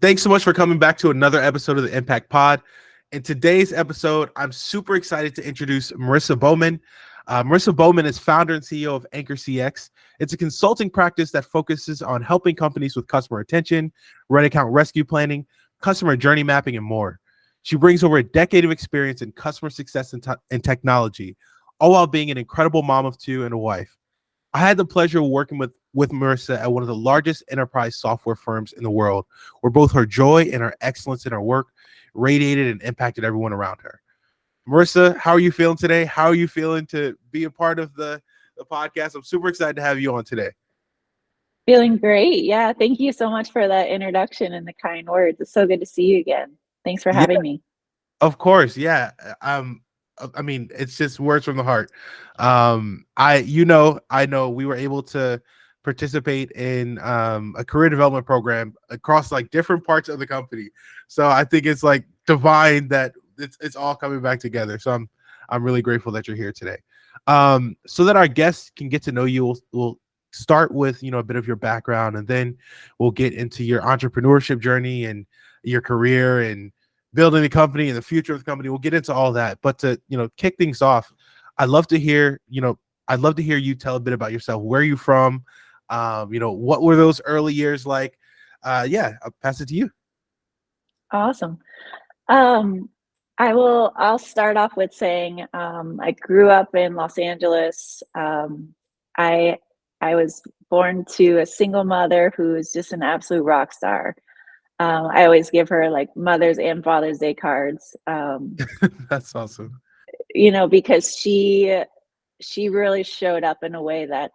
Thanks so much for coming back to another episode of the MPAKT Pod. In today's episode, I'm super excited to introduce Marissa Bowman. Marissa Bowman is founder and CEO of Anchor CX. It's a consulting practice that focuses on helping companies with customer retention, rent account rescue planning, customer journey mapping, and more. She brings over a decade of experience in customer success and technology, all while being an incredible mom of two and a wife. I had the pleasure of working with Marissa at one of the largest enterprise software firms in the world, where both her joy and her excellence in her work radiated and impacted everyone around her. Marissa, how are you feeling today? How are you feeling to be a part of the podcast? I'm super excited to have you on today. Feeling great. Yeah. Thank you so much for that introduction and the kind words. It's so good to see you again. Thanks for having me. Of course. Yeah. I mean, it's just words from the heart. I know we were able to participate in a career development program across like different parts of the company. So I think it's like divine that it's all coming back together. So I'm really grateful that you're here today. So that our guests can get to know you, we'll start with a bit of your background, and then we'll get into your entrepreneurship journey and your career and building the company and the future of the company. We'll get into all that. But to kick things off, I'd love to hear you tell a bit about yourself. Where are you from? What were those early years like? Yeah, I'll pass it to you. Awesome. I'll start off with saying I grew up in Los Angeles. I was born to a single mother who is just an absolute rock star. I always give her like Mother's and Father's Day cards. That's awesome. Because she really showed up in a way that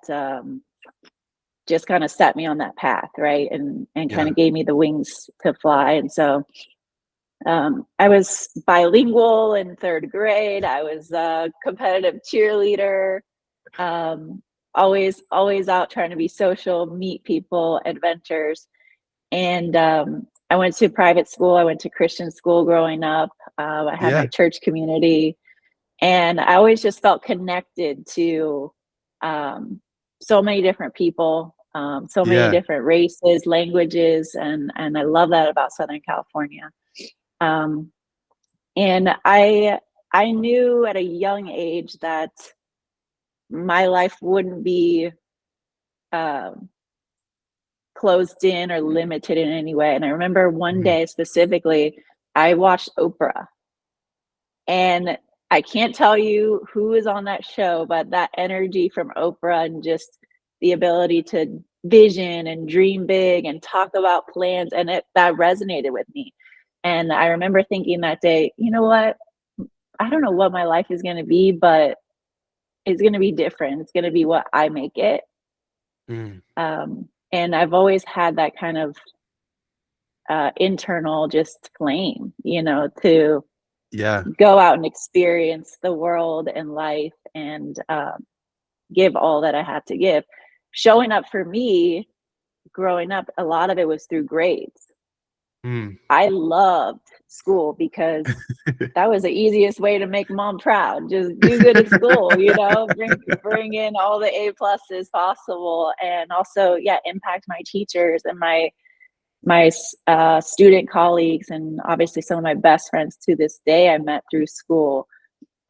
just kind of set me on that path, right? And kind of gave me the wings to fly. And so I was bilingual in third grade. I was a competitive cheerleader. Always out trying to be social, meet people, adventures. And I went to private school. I went to Christian school growing up. I had my church community, and I always just felt connected to so many different people, so many different races, languages, and I love that about Southern California. And I knew at a young age that my life wouldn't be closed in or limited in any way. And I remember one day specifically, I watched Oprah, and I can't tell you who is on that show, but that energy from Oprah and just the ability to vision and dream big and talk about plans, and that resonated with me. And I remember thinking that day, you know what? I don't know what my life is going to be, but it's going to be different. It's going to be what I make it. And I've always had that kind of internal just flame, to go out and experience the world and life and give all that I had to give. Showing up for me, growing up, a lot of it was through grades. I loved school because that was the easiest way to make mom proud. Just do good at school, bring in all the A pluses possible, and also, impact my teachers and my student colleagues, and obviously some of my best friends to this day I met through school.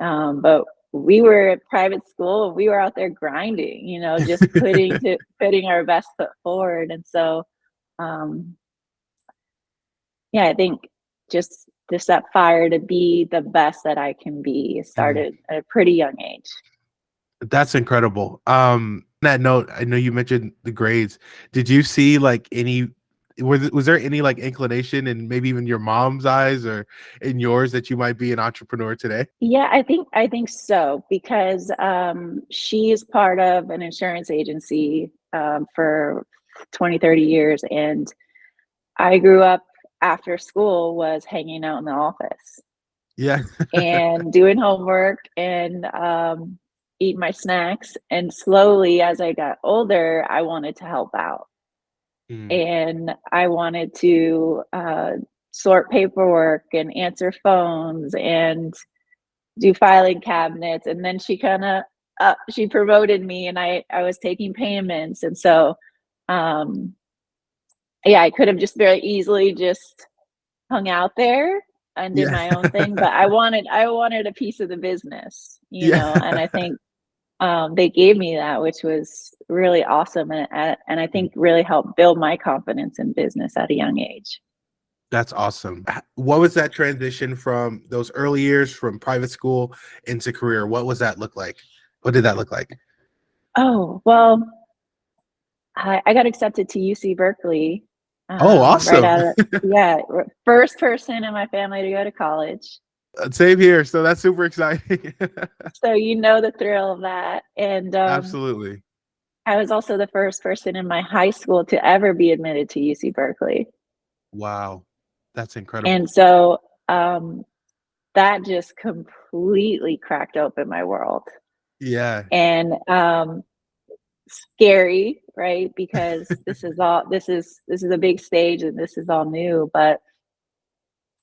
But we were at private school. We were out there grinding, just putting our best foot forward. And so, I think just that fire to be the best that I can be started at a pretty young age. That's incredible. On that note, I know you mentioned the grades. Did you see like was there any like inclination in maybe even your mom's eyes or in yours that you might be an entrepreneur today? Yeah, I think so, because she's part of an insurance agency for 20, 30 years. And I grew up after school was hanging out in the office. And doing homework and eat my snacks. And slowly, as I got older, I wanted to help out. And I wanted to sort paperwork and answer phones and do filing cabinets. And then she kind of she promoted me, and I was taking payments. And so yeah, I could have just very easily just hung out there and did Yeah. my own thing, but I wanted a piece of the business, Yeah. and I think they gave me that, which was really awesome, and I think really helped build my confidence in business at a young age. That's awesome. What was that transition from those early years from private school into career? What was that look like? What did that look like? Oh, well, I got accepted to UC Berkeley, Oh, right awesome. out of yeah, first person in my family to go to college. Same here. So that's super exciting. So the thrill of that, and Absolutely. I was also the first person in my high school to ever be admitted to UC Berkeley. Wow. That's incredible. And so, that just completely cracked open my world. Yeah. And, scary, right? Because this is a big stage and this is all new, but,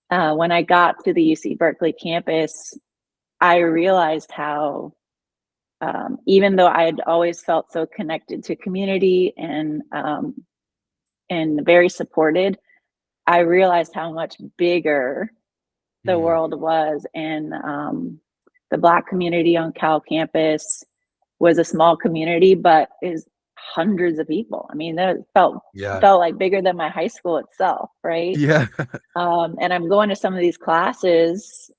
when I got to the UC Berkeley campus, I realized how, even though I had always felt so connected to community and very supported, I realized how much bigger the Mm, world was, and the Black community on Cal campus was a small community, but is hundreds of people. I mean, that yeah. felt like bigger than my high school itself, right? Yeah. And I'm going to some of these classes,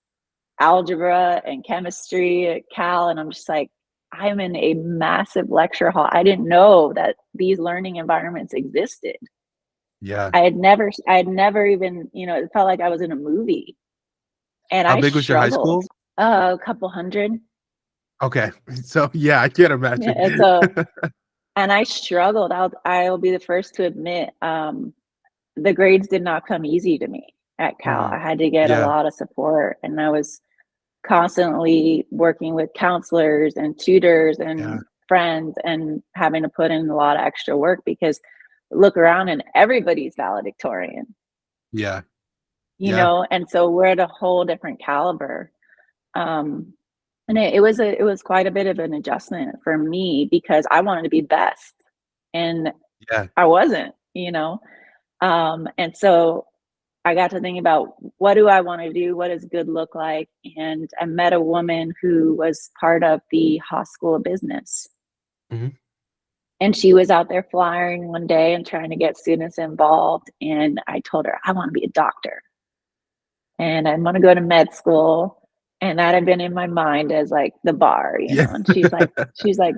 algebra and chemistry at Cal, and I'm just like, I'm in a massive lecture hall. I didn't know that these learning environments existed. Yeah. I had never even, it felt like I was in a movie, and How I big was your high struggled. school? A couple hundred. Okay. So yeah, I can't Yeah, imagine. and I struggled. I'll be the first to admit, the grades did not come easy to me at Cal. Mm, I had to get a yeah. lot of support, and I was constantly working with counselors and tutors Yeah. and friends and having to put in a lot of extra work because look around and everybody's valedictorian, Yeah. Yeah. and so we're at a whole different caliber. Um, and it was quite a bit of an adjustment for me because I wanted to be best and Yeah. I wasn't, and so I got to think about what do I want to do? What does good look like? And I met a woman who was part of the Haas School of Business. Mhm. And she was out there flyering one day and trying to get students involved. And I told her, I want to be a doctor and I want to go to med school. And that had been in my mind as like the bar, Yeah. And she's like,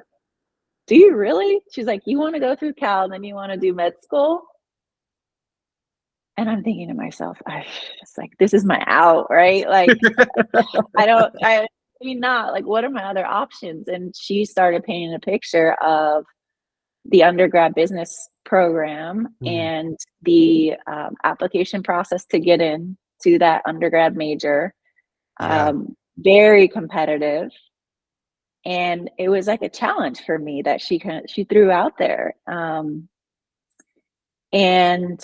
do you really? She's like, you want to go through Cal and then you want to do med school? And I'm thinking to myself, it's like, this is my out, right? Like, I mean, not like, what are my other options? And she started painting a picture of the undergrad business program Mm, and the application process to get in to that undergrad major. yeah. Very competitive. And it was like a challenge for me that she threw out there. And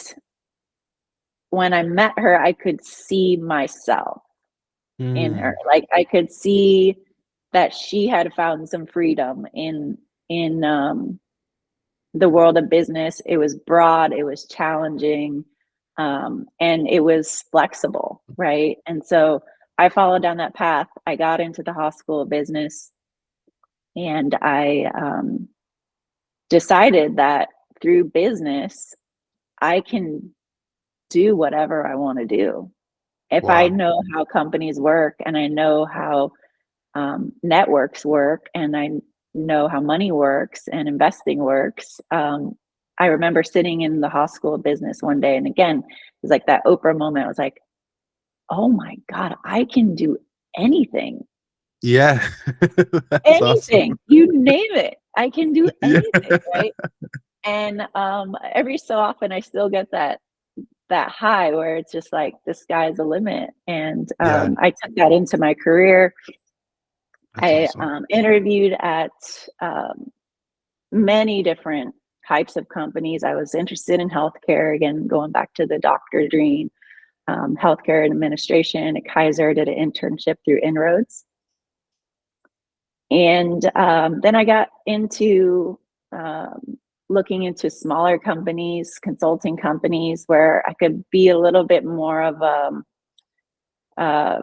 when I met her, I could see myself in her. Mm, Like I could see that she had found some freedom in the world of business. It was broad, it was challenging, and it was flexible, right? And so I followed down that path. I got into the Haas School of Business, and I decided that through business, I can do whatever I want to do. If I wow. know how companies work and I know how networks work and I know how money works and investing works. I remember sitting in the Haas School of Business one day, and again, it was like that Oprah moment. I was like, oh my God, I can do anything. Yeah. That's awesome. Anything. You name it. I can do Yeah. anything, right? And every so often I still get that high where it's just like the sky's the limit. And Yeah. I took that into my career. That's I awesome. interviewed at many different types of companies. I was interested in healthcare, again, going back to the doctor dream, healthcare administration. At Kaiser, did an internship through Inroads. And then I got into looking into smaller companies, consulting companies, where I could be a little bit more of a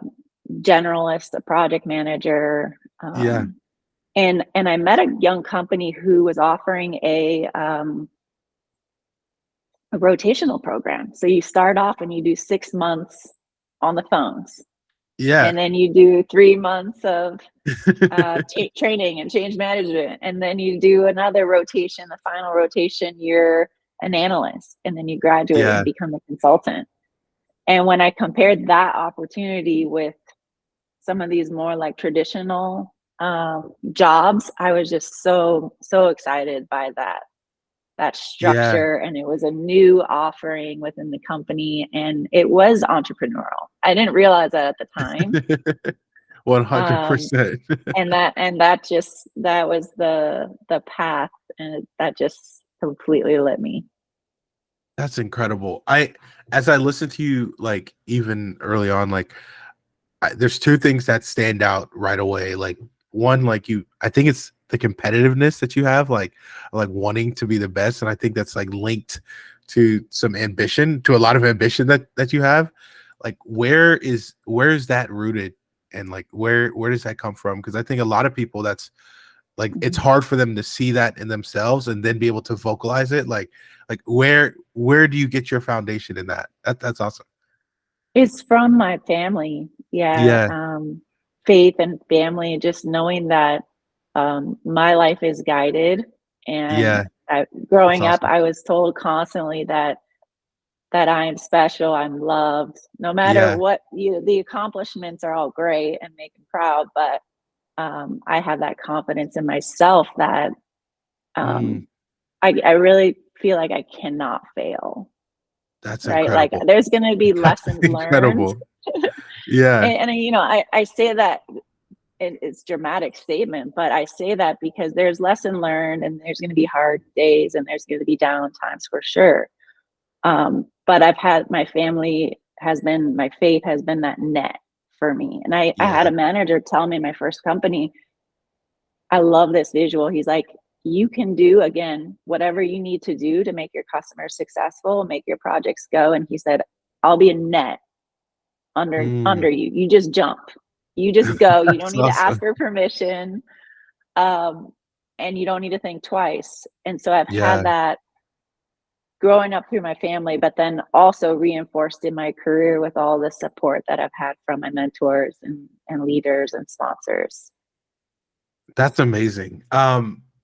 generalist, a project manager. And I met a young company who was offering a rotational program. So you start off and you do 6 months on the phones. And then you do 3 months of training and change management. And then you do another rotation, the final rotation, you're an analyst. And then you graduate and become a consultant. And when I compared that opportunity with some of these more like traditional jobs, I was just so excited by that structure. And it was a new offering within the company, and it was entrepreneurial. I didn't realize that at the time. 100%. And that was the path, and that just completely lit me. That's incredible. As I listen to you, like even early on, like there's two things that stand out right away. Like one, like I think it's the competitiveness that you have, like wanting to be the best. And I think that's like linked to some ambition, to a lot of ambition that you have. Like where is that rooted? And like, where does that come from? Because I think a lot of people, that's like, it's hard for them to see that in themselves and then be able to vocalize it. Like where do you get your foundation in that? That's awesome. It's from my family. Faith and family, just knowing that my life is guided. And growing up, I was told constantly that I am special, I'm loved, no matter what. The accomplishments are all great and make me proud, but I have that confidence in myself that I really feel like I cannot fail. That's right. incredible. Like there's going to be lessons learned. And you know, I say that it's dramatic statement, but I say that because there's lesson learned, and there's going to be hard days, and there's going to be down times for sure. But I've had, my family has been, my faith has been that net for me. And I had a manager tell me in my first company, I love this visual. He's like, you can do, again, whatever you need to do to make your customers successful, make your projects go. And he said, I'll be a net under you. You just jump. You just go. You don't need to ask for permission. And you don't need to think twice. And so I've had that growing up through my family, but then also reinforced in my career with all the support that I've had from my mentors and leaders and sponsors. That's amazing.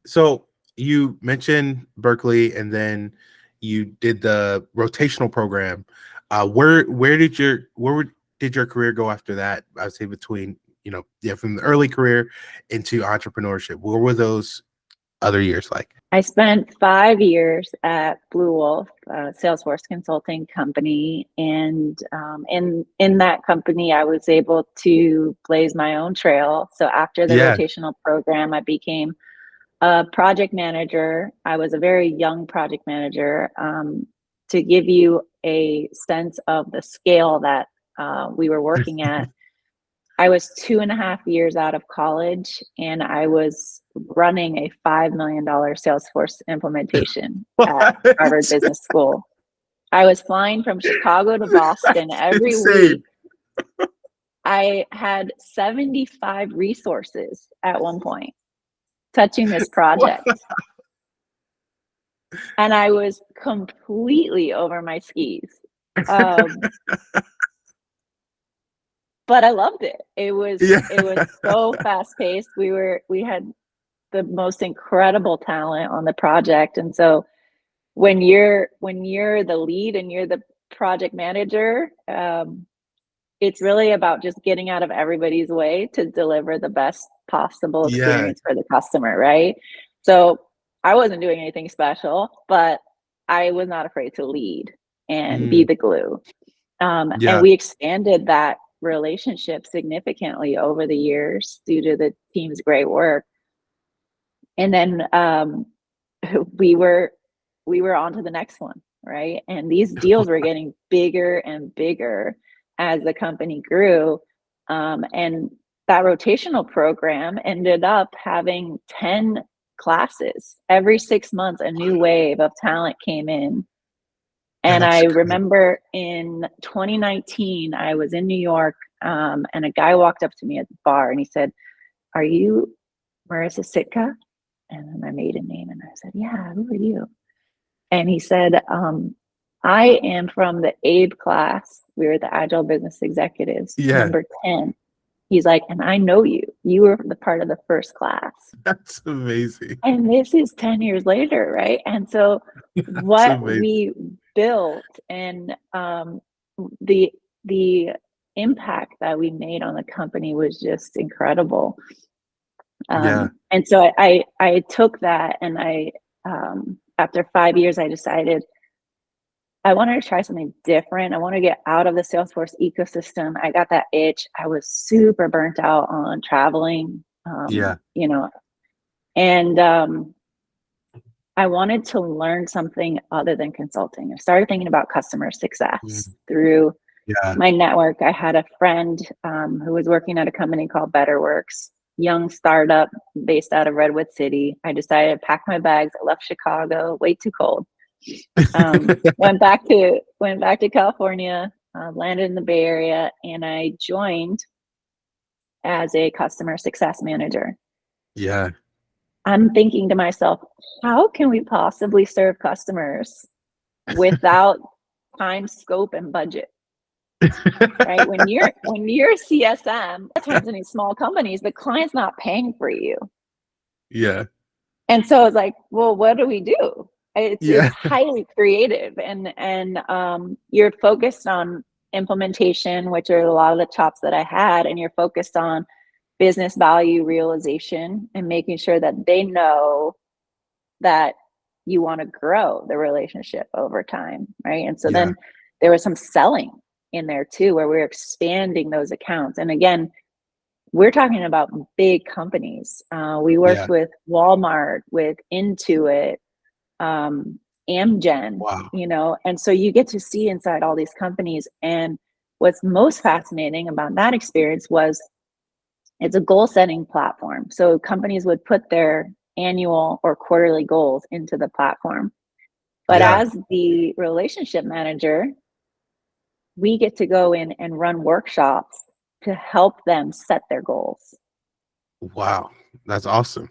So you mentioned Berkeley, and then you did the rotational program. Where did your career go after that? I would say between, from the early career into entrepreneurship. What were those other years like? I spent 5 years at Blue Wolf, Salesforce consulting company. And in that company, I was able to blaze my own trail. So after the rotational program, I became a project manager. I was a very young project manager. To give you a sense of the scale that we were working at, I was 2.5 years out of college, and I was running a $5 million Salesforce implementation at Harvard Business School. I was flying from Chicago to Boston every week. I had 75 resources at one point touching this project. And I was completely over my skis. But I loved it. It was so fast paced. We had the most incredible talent on the project. And so when you're the lead and you're the project manager, it's really about just getting out of everybody's way to deliver the best possible experience for the customer, right? So I wasn't doing anything special, but I was not afraid to lead and be the glue. And we expanded that relationship significantly over the years due to the team's great work. And then we were on to the next one, right? And these deals were getting bigger and bigger as the company grew. And that rotational program ended up having 10 classes. Every 6 months, a new wave of talent came in. And That's I great. remember in 2019, I was in New York, and a guy walked up to me at the bar and he said, "Are you Marissa Sitka?" And then my maiden name. And I said, "Yeah, who are you?" And he said, "I am from the ABE class. We were the Agile Business Executives, number 10. He's like, "And I know you. You were the part of the first class." That's amazing. And this is 10 years later, right? And so what we built and the impact that we made on the company was just incredible. And so I took that, and I after 5 years, I decided I wanted to try something different. I want to get out of the Salesforce ecosystem. I got that itch. I was super burnt out on traveling, you know, and I wanted to learn something other than consulting. I started thinking about customer success through my network. I had a friend who was working at a company called BetterWorks, young startup based out of Redwood City. I decided to pack my bags. I left Chicago, way too cold. Went back to California, landed in the Bay Area, and I joined as a customer success manager. Yeah. I'm thinking to myself, how can we possibly serve customers without time, scope, and budget? Right? When you're a CSM, at times in these small companies, the client's not paying for you. Yeah. And so it's like, well, what do we do? It's highly creative, and you're focused on implementation, which are a lot of the chops that I had, and you're focused on business value realization and making sure that they know that you want to grow the relationship over time, right? And so then there was some selling in there too, where we're expanding those accounts. And again, we're talking about big companies. We worked with Walmart, with Intuit, Amgen, you know, and so you get to see inside all these companies. And what's most fascinating about that experience was it's a goal setting platform. So companies would put their annual or quarterly goals into the platform. But as the relationship manager, we get to go in and run workshops to help them set their goals. Wow, that's awesome.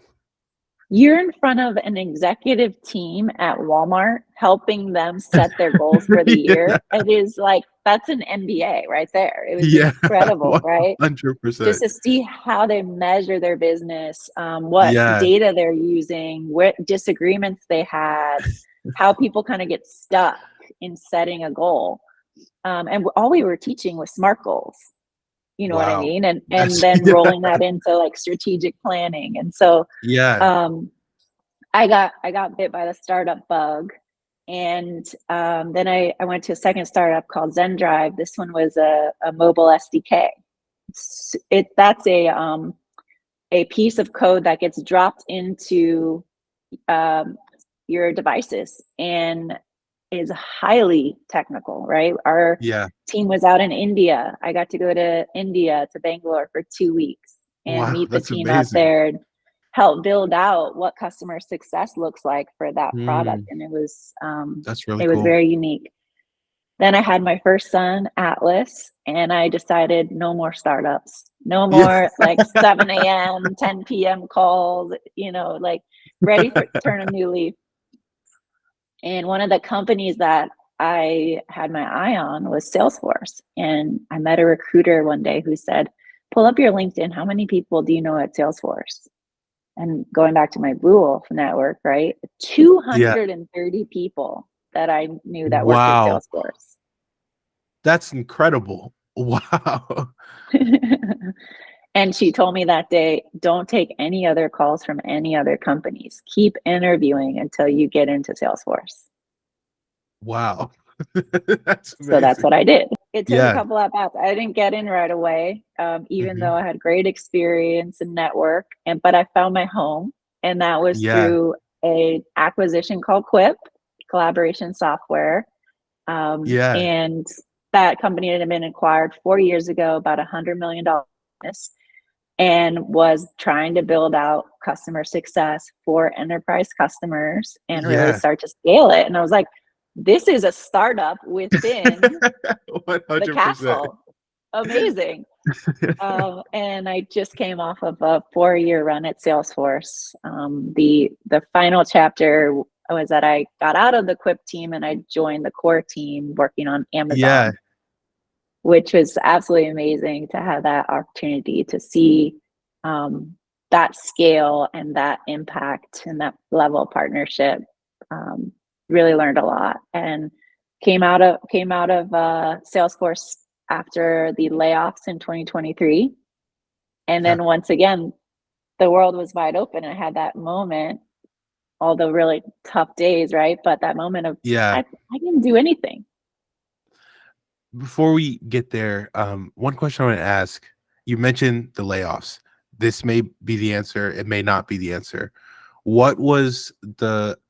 You're in front of an executive team at Walmart helping them set their goals for the year. It is like, that's an MBA right there. It was incredible, right? 100%. Just to see how they measure their business, what data they're using, what disagreements they had, how people kind of get stuck in setting a goal. And all we were teaching was SMART goals. You know what I mean? And then rolling that into like strategic planning. And so I got bit by the startup bug. And then I went to a second startup called ZenDrive. This one was a mobile SDK. That's a piece of code that gets dropped into your devices and is highly technical, right? Our team was out in India. I got to go to India, to Bangalore for 2 weeks and meet the team out there and help build out what customer success looks like for that product. And it was that's really it cool. was very unique. Then I had my first son, Atlas, and I decided no more startups, no more like 7 a.m., 10 p.m. calls, you know, like ready to turn a new leaf. And one of the companies that I had my eye on was Salesforce. And I met a recruiter one day who said, pull up your LinkedIn. How many people do you know at Salesforce? And going back to my Blue Wolf network, right? 230 people that I knew that worked at Salesforce. That's incredible. Wow. And she told me that day, don't take any other calls from any other companies. Keep interviewing until you get into Salesforce. Wow. So that's what I did. It took a couple of bats. I didn't get in right away, even though I had great experience and network. But I found my home, and that was through a acquisition called Quip, collaboration software. And that company had been acquired 4 years ago, about $100 million, and was trying to build out customer success for enterprise customers and really Yeah. start to scale it. And I was like, this is a startup within the 100%. castle. Amazing. And I just came off of a 4-year run at Salesforce. The final chapter was that I got out of the Quip team and I joined the core team working on Amazon, Yeah. which was absolutely amazing to have that opportunity to see that scale and that impact and that level of partnership. Really learned a lot and came out of Salesforce after the layoffs in 2023. And then once again, the world was wide open. I had that moment, all the really tough days, right? But that moment of, I didn't do anything. Before we get there, one question I want to ask, you mentioned the layoffs. This may be the answer. It may not be the answer. What was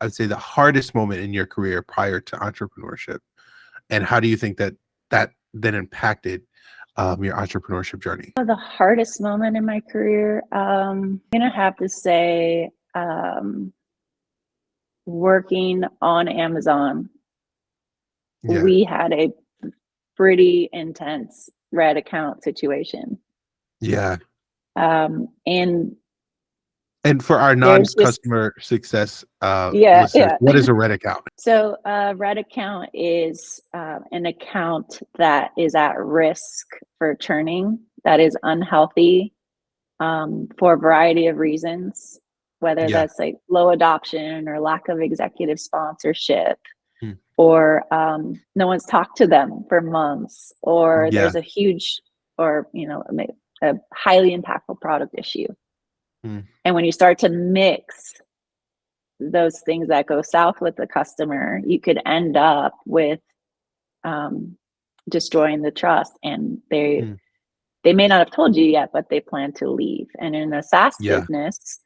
I'd say the hardest moment in your career prior to entrepreneurship? And how do you think that then impacted your entrepreneurship journey? The hardest moment in my career, I'm gonna have to say working on Amazon. Yeah. We had a pretty intense red account situation. Yeah. And for our non-customer success listeners, what is a red account? So a red account is an account that is at risk for churning, that is unhealthy for a variety of reasons, whether that's like low adoption or lack of executive sponsorship, or no one's talked to them for months, or there's a huge or a highly impactful product issue. And when you start to mix those things that go south with the customer, you could end up with destroying the trust. And they may not have told you yet, but they plan to leave. And in a SaaS business,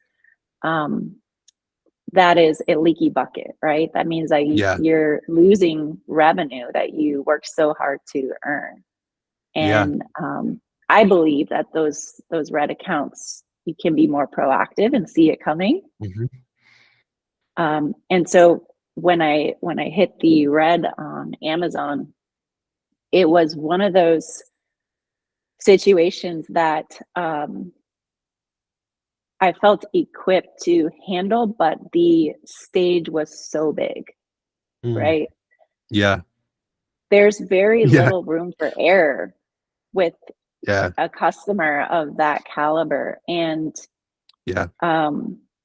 that is a leaky bucket, right? That means that you're losing revenue that you worked so hard to earn. And I believe that those red accounts, you can be more proactive and see it coming. And so when I hit the red on Amazon, it was one of those situations that I felt equipped to handle, but the stage was so big, right? Yeah. There's very little room for error with a customer of that caliber. And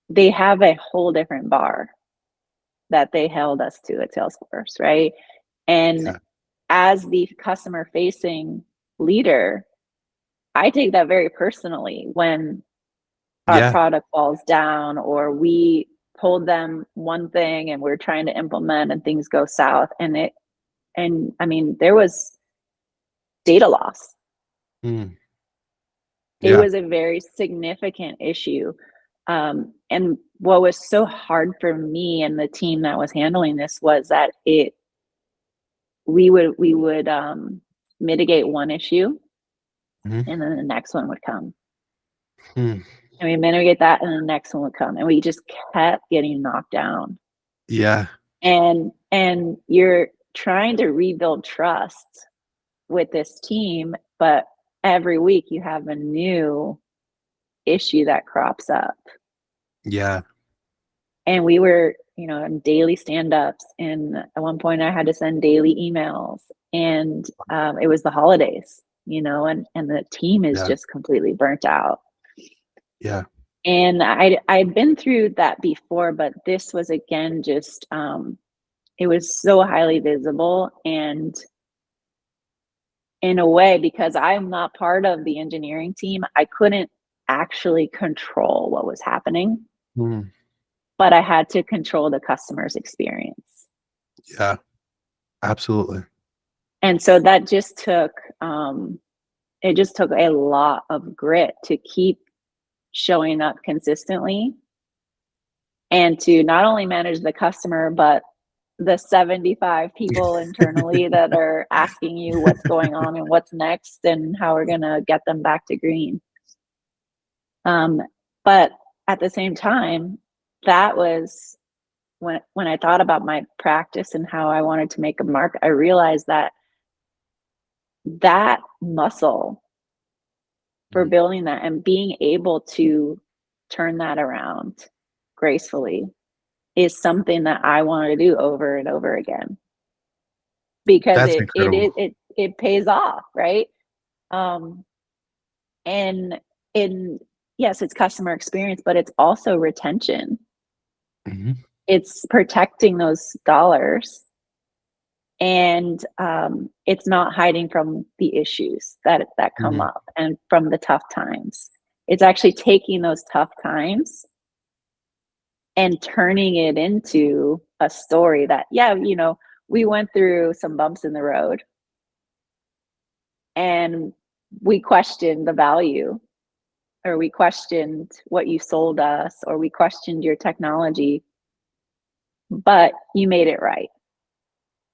they have a whole different bar that they held us to at Salesforce, right? And as the customer facing leader, I take that very personally when our product falls down, or we told them one thing and we're trying to implement and things go south. And I mean, there was data loss. It was a very significant issue. And what was so hard for me and the team that was handling this was that we would mitigate one issue, and then the next one would come. And we mitigate that, and the next one would come, and we just kept getting knocked down. And you're trying to rebuild trust with this team, but every week you have a new issue that crops up. And we were, in daily stand-ups, and at one point I had to send daily emails, and it was the holidays, and the team is just completely burnt out. And I'd been through that before, but this was again just it was so highly visible. And in a way, because I'm not part of the engineering team, I couldn't actually control what was happening, but I had to control the customer's experience. Absolutely. And so that just took it just took a lot of grit to keep showing up consistently, and to not only manage the customer, but the 75 people internally that are asking you what's going on and what's next and how we're going to get them back to green. But at the same time, that was when I thought about my practice and how I wanted to make a mark, I realized that that muscle for building that and being able to turn that around gracefully is something that I want to do over and over again, because That's incredible. it pays off, right? And in yes, it's customer experience, but it's also retention. It's protecting those dollars, and it's not hiding from the issues that come up and from the tough times. It's actually taking those tough times and turning it into a story that, yeah, we went through some bumps in the road and we questioned the value, or we questioned what you sold us, or we questioned your technology, but you made it right.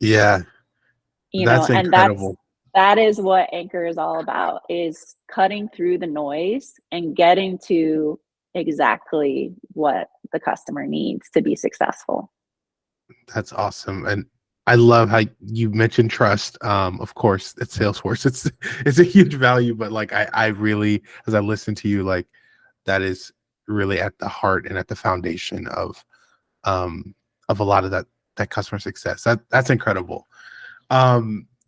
Yeah. That's And incredible. that is what Anchor is all about, is cutting through the noise and getting to exactly what the customer needs to be successful. That's awesome. And I love how you mentioned trust. Of course, it's Salesforce. It's a huge value, but like I really, as I listen to you, like that is really at the heart and at the foundation of a lot of that customer success. That's incredible.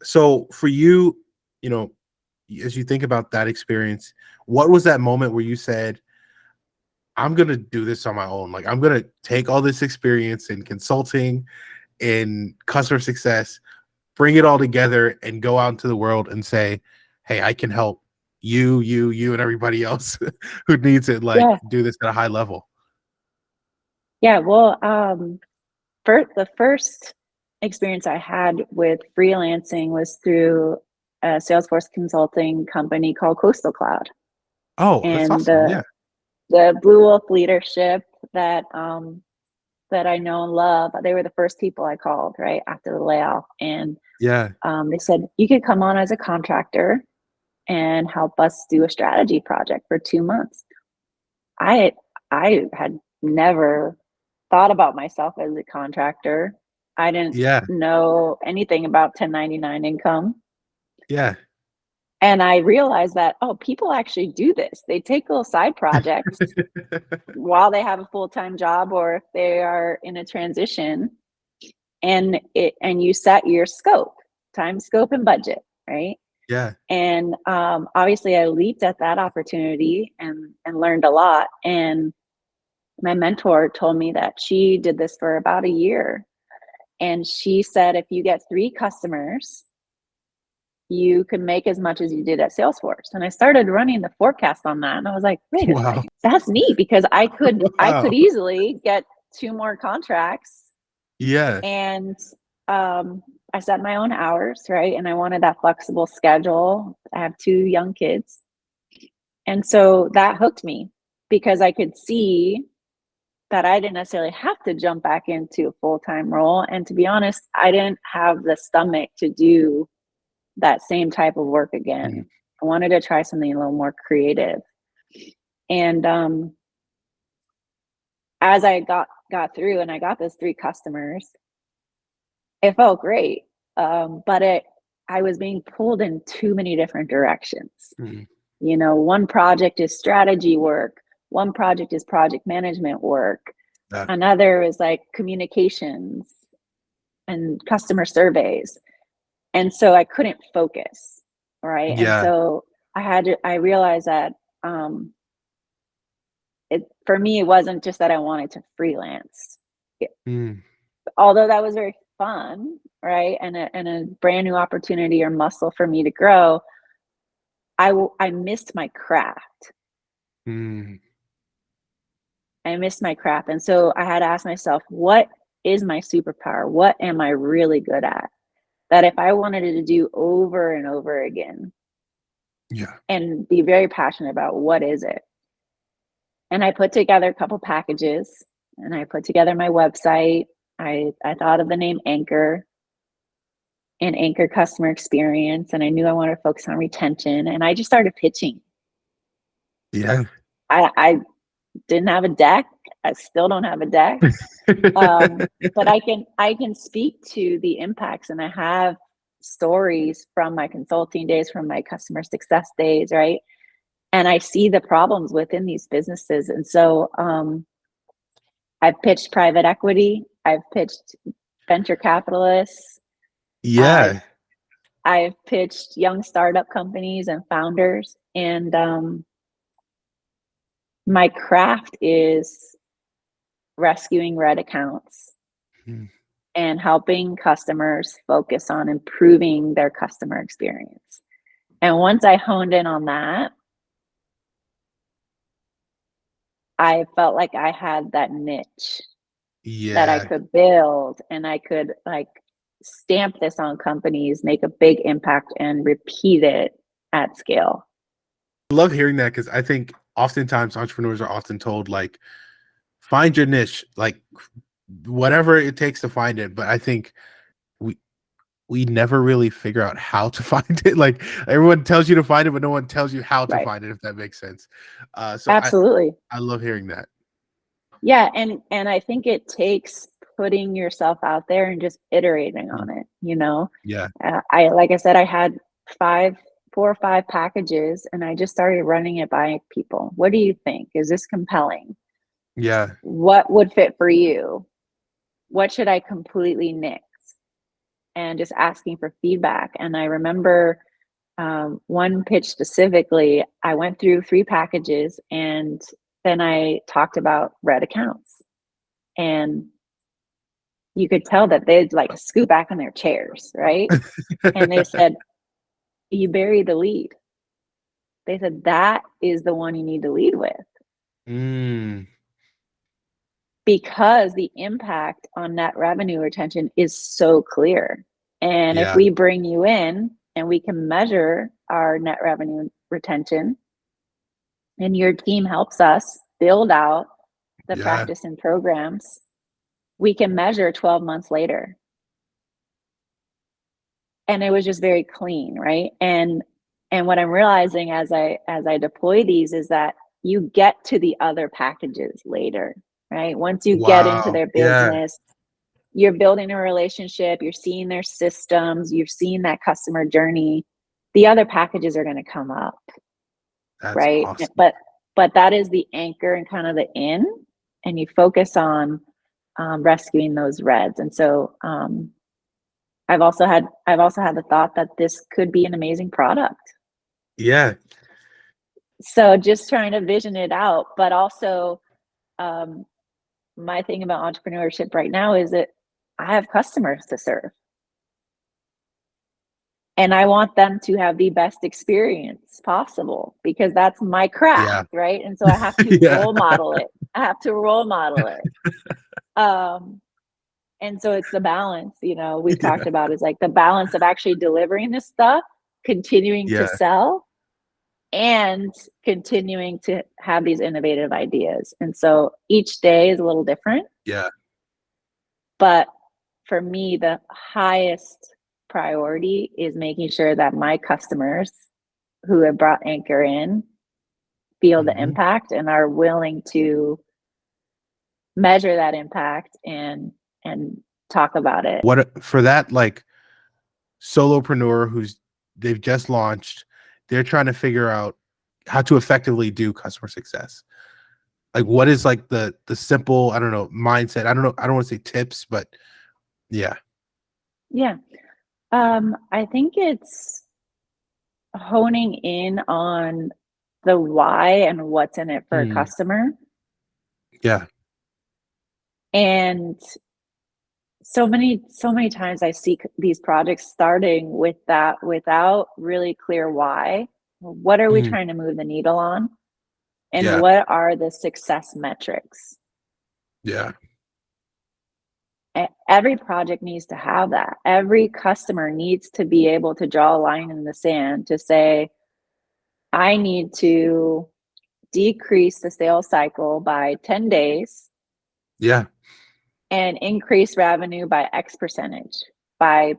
So for you, as you think about that experience, what was that moment where you said, I'm gonna do this on my own? Like I'm gonna take all this experience in consulting, in customer success, bring it all together and go out into the world and say, hey, I can help you, and everybody else who needs it, like do this at a high level. Yeah, well, the first experience I had with freelancing was through a Salesforce consulting company called Coastal Cloud. Oh, that's And awesome. Yeah. the Blue Wolf leadership that I know and love, they were the first people I called right after the layoff. And they said, you could come on as a contractor and help us do a strategy project for 2 months. I had never thought about myself as a contractor. I didn't know anything about 1099 income. Yeah. And I realized that, people actually do this. They take little side projects while they have a full-time job, or if they are in a transition, and you set your scope, time, scope, and budget, right? Yeah. And obviously I leaped at that opportunity and learned a lot. And my mentor told me that she did this for about a year. And she said, if you get 3 customers, you can make as much as you did at Salesforce. And I started running the forecast on that. And I was like, wait a second, that's neat, because I could easily get 2 more contracts. Yeah. And I set my own hours, right? And I wanted that flexible schedule. I have 2 young kids. And so that hooked me, because I could see that I didn't necessarily have to jump back into a full-time role. And to be honest, I didn't have the stomach to do that same type of work again. I wanted to try something a little more creative. And as I got through and I got those 3 customers, it felt great. But I was being pulled in too many different directions. One project is strategy work. One project is project management work. Another is like communications and customer surveys. And so I couldn't focus, right? Yeah. And so I realized that for me, it wasn't just that I wanted to freelance. Although that was very fun, right? And a brand new opportunity or muscle for me to grow, I missed my craft. I missed my craft. And so I had to ask myself, what is my superpower? What am I really good at? That if I wanted to do over and over again, and be very passionate about, what is it? And I put together a couple packages, and I put together my website. I thought of the name Anchor, and Anchor customer experience. And I knew I wanted to focus on retention, and I just started pitching. Yeah. I Didn't have a deck. I still don't have a deck. But I can speak to the impacts, and I have stories from my consulting days, from my customer success days, right? And I see the problems within these businesses. And so I've pitched private equity, I've pitched venture capitalists, Yeah. I've pitched young startup companies and founders, and my craft is rescuing red accounts and helping customers focus on improving their customer experience. And once I honed in on that, I felt like I had that niche that I could build, and I could like stamp this on companies, make a big impact, and repeat it at scale. I love hearing that, because I think oftentimes entrepreneurs are often told, like, find your niche, like whatever it takes to find it. But I think we never really figure out how to find it. Like, everyone tells you to find it, but no one tells you how to find it, if that makes sense. So absolutely. I love hearing that. Yeah, and I think it takes putting yourself out there and just iterating on it, you know? Yeah. Like I said, I had 4 or 5 packages, and I just started running it by people. What do you think? Is this compelling? Yeah. What would fit for you? What should I completely nix? And just asking for feedback. And I remember one pitch specifically, I went through 3 packages, and then I talked about red accounts. And you could tell that they'd like scoot back in their chairs, right? And they said, you buried the lead. They said, that is the one you need to lead with. Because the impact on net revenue retention is so clear. And if we bring you in and we can measure our net revenue retention, and your team helps us build out the practice and programs, we can measure 12 months later. And it was just very clean, right? And what I'm realizing as I deploy these is that you get to the other packages later, right? Once you get into their business, you're building a relationship, you're seeing their systems, you've seen that customer journey, the other packages are going to come up. That's right? awesome. But that is the anchor and kind of the in, and you focus on rescuing those reds. And so I've also had the thought that this could be an amazing product. Yeah. So just trying to vision it out, but also my thing about entrepreneurship right now is that I have customers to serve. And I want them to have the best experience possible, because that's my craft, right? And so I have to role model it. And so it's the balance, you know, we've talked about, is like the balance of actually delivering this stuff, continuing to sell, and continuing to have these innovative ideas. And so each day is a little different. Yeah. But for me, the highest priority is making sure that my customers who have brought Anchor in feel the impact and are willing to measure that impact and talk about it. What for that, like, solopreneur they've just launched, they're trying to figure out how to effectively do customer success. Like, what is like the simple, I don't know, mindset? I don't know. I don't want to say tips, but yeah. I think it's honing in on the why and what's in it for a customer. Yeah. And so many times I see these projects starting with that without really clear why. What are we trying to move the needle on? And what are the success metrics? Yeah. Every project needs to have that. Every customer needs to be able to draw a line in the sand to say, I need to decrease the sales cycle by 10 days. Yeah. And increase revenue by X percentage by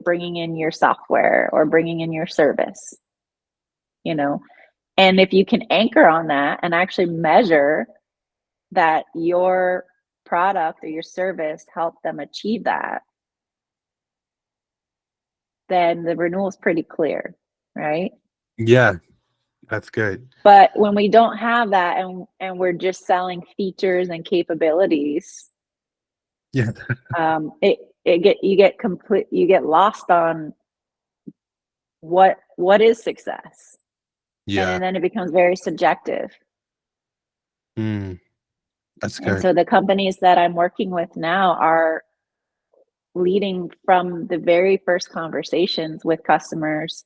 bringing in your software or bringing in your service, you know? And if you can anchor on that and actually measure that your product or your service helped them achieve that, then the renewal is pretty clear, right? Yeah, that's good. But when we don't have that, and we're just selling features and capabilities, Yeah. you get lost on what is success, Yeah. and then it becomes very subjective. That's And good. so the companies that I'm working with now are leading from the very first conversations with customers.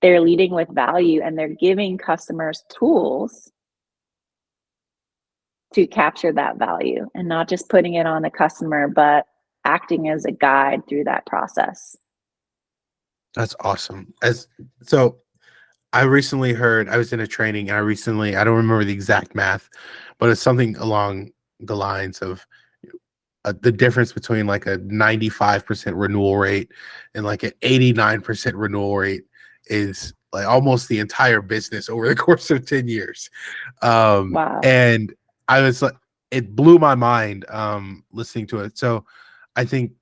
They're leading with value, and they're giving customers tools to capture that value, and not just putting it on the customer, but acting as a guide through that process. That's awesome. So I recently heard, I was in a training, and I don't remember the exact math, but it's something along the lines of the difference between like a 95% renewal rate and like an 89% renewal rate is like almost the entire business over the course of 10 years. Wow. And I was like, it blew my mind listening to it. So I think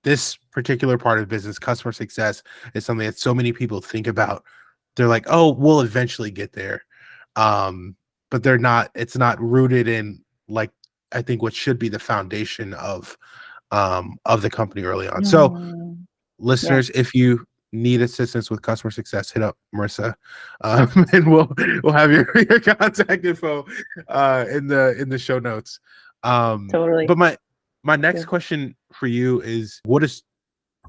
this particular part of business, customer success, is something that so many people think about. They're like, oh, we'll eventually get there. But it's not rooted in, like, I think what should be the foundation of the company early on. So listeners, Yes. if you need assistance with customer success, hit up Marissa, and we'll have your contact info in the show notes. Totally. But my next question for you is, what does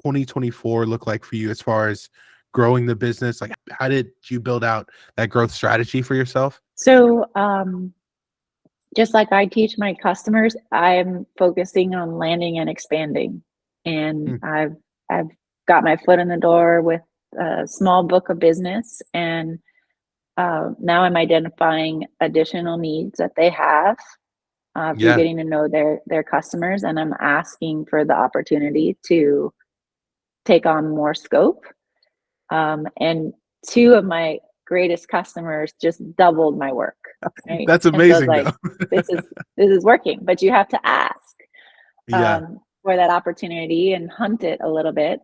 2024 look like for you as far as growing the business? Like, how did you build out that growth strategy for yourself? So, just like I teach my customers, I'm focusing on landing and expanding. And I've got my foot in the door with a small book of business, and now I'm identifying additional needs that they have through getting to know their customers, and I'm asking for the opportunity to take on more scope. And two of my greatest customers just doubled my work. Right? That's And so I was amazing, like, though. this is working, but you have to ask Yeah. for that opportunity and hunt it a little bit.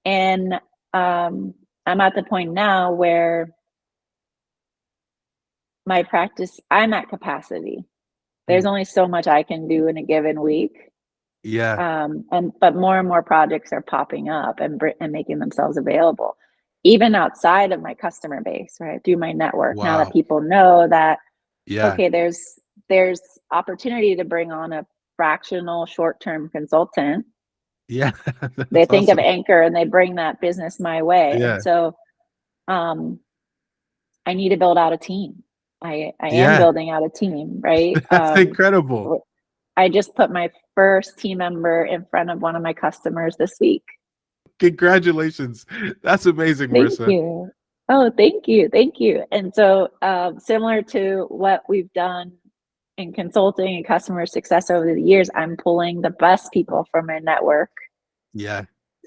And I'm at the point now where my practice, I'm at capacity. There's only so much I can do in a given week. Yeah. But more and more projects are popping up and making themselves available, even outside of my customer base, right? Through my network. Now that Wow. people know that, Yeah. okay, there's opportunity to bring on a fractional short-term consultant. Yeah. They think of awesome. Anchor and they bring that business my way. Yeah. And so I need to build out a team. I am Yeah. building out a team, right? That's incredible. I just put my first team member in front of one of my customers this week. Congratulations. That's amazing, Thank Marissa. you. Oh, thank you. Thank you. And so similar to what we've done in consulting and customer success over the years, I'm pulling the best people from my network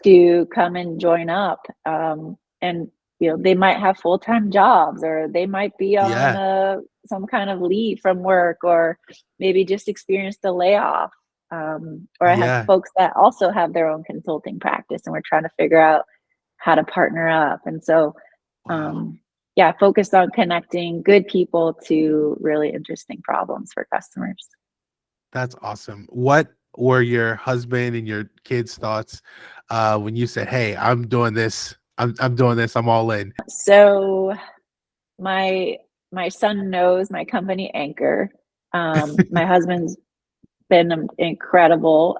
to come and join up. And they might have full-time jobs, or they might be on some kind of leave from work, or maybe just experienced a layoff. Or I have folks that also have their own consulting practice, and we're trying to figure out how to partner up. And so, focused on connecting good people to really interesting problems for customers. That's awesome. What were your husband and your kids' thoughts when you said, "Hey, I'm doing this. I'm doing this. I'm all in"? So my son knows my company, Anchor. My husband's been an incredible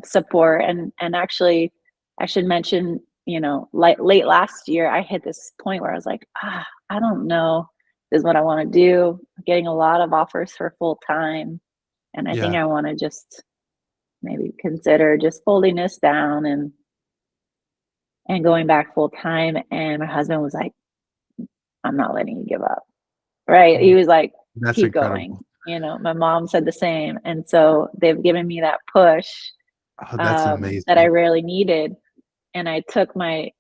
support, and actually, I should mention, like late last year, I hit this point where I was like, I don't know, this is what I want to do. I'm getting a lot of offers for full time, and I think I want to just maybe consider just folding this down and going back full time. And my husband was like, I'm not letting you give up. Right? He was like, That's keep incredible. going. My mom said the same. And so they've given me that push Oh, that's amazing. that I really needed. And I took my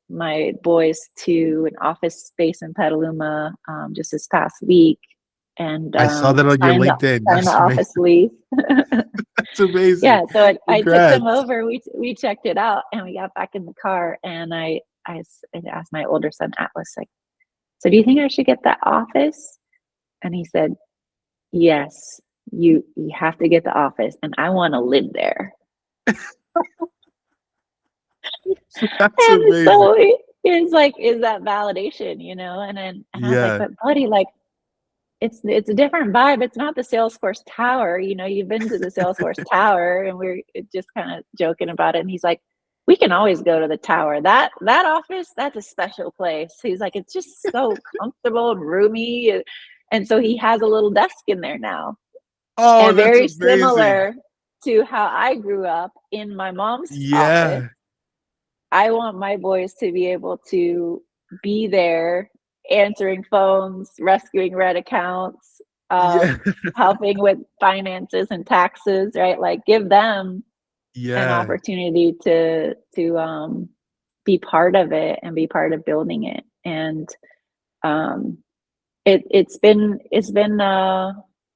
boys to an office space in Petaluma just this past week. and I saw that on your sign LinkedIn. the That's amazing. office lease. That's amazing. Yeah, so I took them Congrats. over. We checked it out, and we got back in the car, and I asked my older son Atlas, like, so do you think I should get that office? And he said, yes, you have to get the office, and I want to live there. That's And amazing. so it's like, is that validation, you know? And then I was like, but buddy, like, it's a different vibe. It's not the Salesforce Tower. You know, you've been to the Salesforce Tower, and we're just kind of joking about it. And he's like, we can always go to the tower. That office, that's a special place. He's like, it's just so comfortable and roomy. And so he has a little desk in there now. Oh, and that's very amazing. similar to how I grew up in my mom's office. I want my boys to be able to be there answering phones, rescuing red accounts, helping with finances and taxes, right? Like, give them an opportunity to be part of it and be part of building it. And it's been